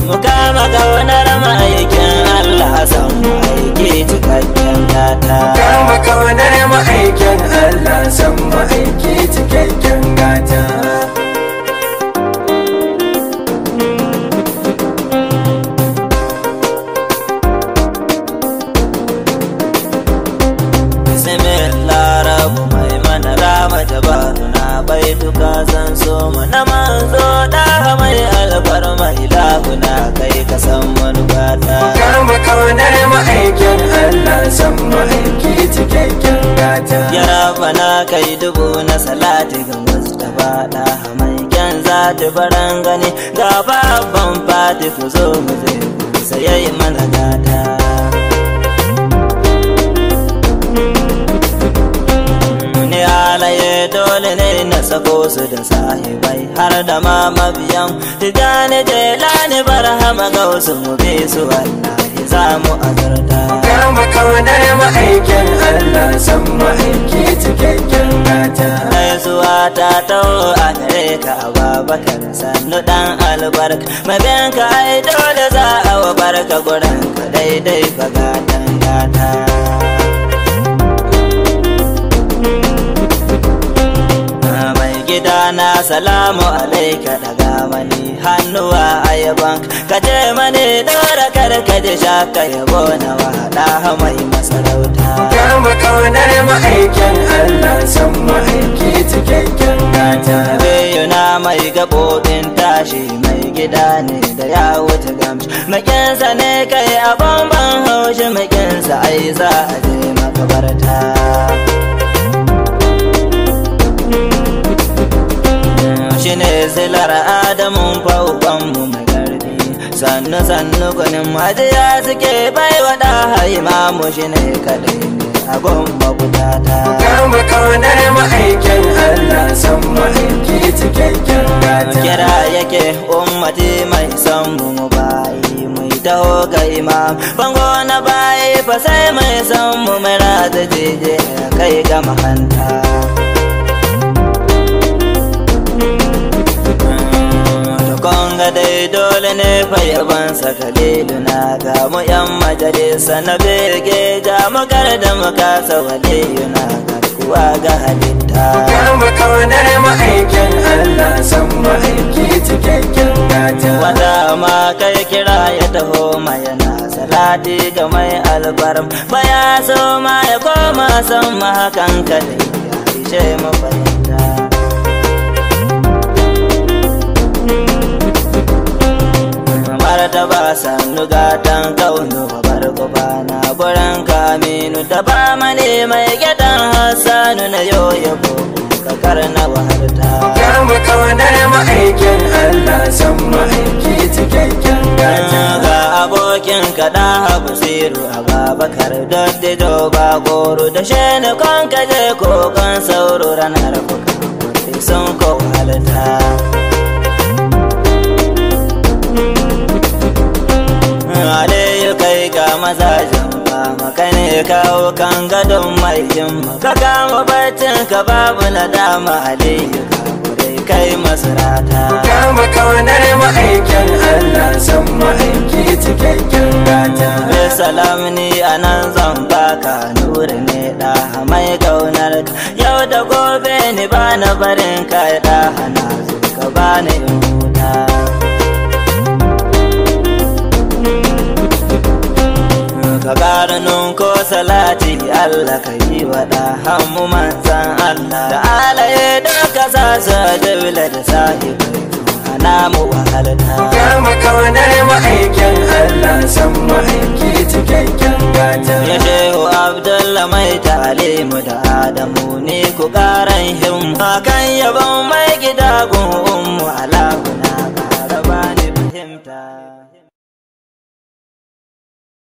Mukama kaunar ma'aikin Allah san ma'aiki cikakken gata. Mukama kaunar ma'aikin Allah san ma'aiki cikakken gata. Bismillah rabu mai mana rama tabaruna baituka san so mana manzo da mai alfarma ilahuna kai ka san manufata. Mukama kaunar ma'aikin Allah san ma'aiki cikakken gata. Ya rabana kai dubu na salati ga Mustafa da mai kyan zati baran gani ga babban fati ku zo mu je sai mana gata. Halaye dole ne na sako su da sahibai har da ma mabiyan Tijjani Jelani Barhama Gausu mu bi su wallahi za mu azarta. Mukama kaunar ma'aikin Allah san ma'aiki cikakken gata. Gaisuwa ta taho a gare ka Abubakar sannu dan albarka mabiyanka ai dole za a wa barka gurin ka daidai fa gatan gata. Gidana salamu alaika daga mani hannuwa ayaban ka je mani dora karka da shaka yabo na wada mai masarauta. Mukama kaunar ma'aikin Allah san ma'aiki cikakken gata. Bayuna mai gaɓoɓin tashi mai gida ne da ya wuce gamshi makinsa ne kai a bamban haushi makinsa ai za a je makabarta. Shine silar Adamun fauƙonmu mai ƙarfi sannu sannu gunin majiya suke bai waɗa haimamu shine kaɗai ne abun mabudata. Mukama kaunar ma'aikin Allah san ma'aiki cikakken gata. Kira yake ummati mai son mu bayi mai taho ga imam bango na bayi fa sai mai son mu mai rata jeje kai ga mahanta. Konga dai dole ne fa yabansa kaliluna ga mu yan majalisa na bege ja makar da makasa waliyuna garkuwa ga halitta. Mukama kaunar ma'aikin Allah san ma'aiki cikakken gata. Wata ma kai kira ya taho ma yana salati ga mai albarm baya so ma ya koma san ma hakan kadai ya ishe mu fahimta. Da ba sannu gatan kaunu bar na gurin kaminu da ba mane mai gidan Hassanu na yoyabo kakar na wahalta. Mukama kaunar ma'aikin Allah san ma'aiki cikakken gata. Ga abokin kaɗa Basiru Abubakar Doddido ba goro da shene kon kaje kokon sauro ranar fuka sun ko wahalta. Aliyu kai ga mazajen fama kai ne kawo kan gadon mai himma ka kama baccin ka babu nadama Aliyu ka dai kai masarata. Mukama kaunar ma'aikin Allah san ma'aiki cikakken gata. Salam ni anan zan baka nuri ne da mai kaunar yau da gobe ni ba na barin ka da hana ka bani in huta. Ka ƙarnin ko salati Allah ka yi waɗa hammu manzan Allah da alaye da ka sa su jibla da sahibai hana mu wahalta. Mukama kaunar ma'aikin Allah san ma'aiki cikakken gata. Ya shehu Abdullah mai talimu da Adamu ne ku ƙaran himma kan yabon mai gida gun ummu alahuna ƙara bani fahimta.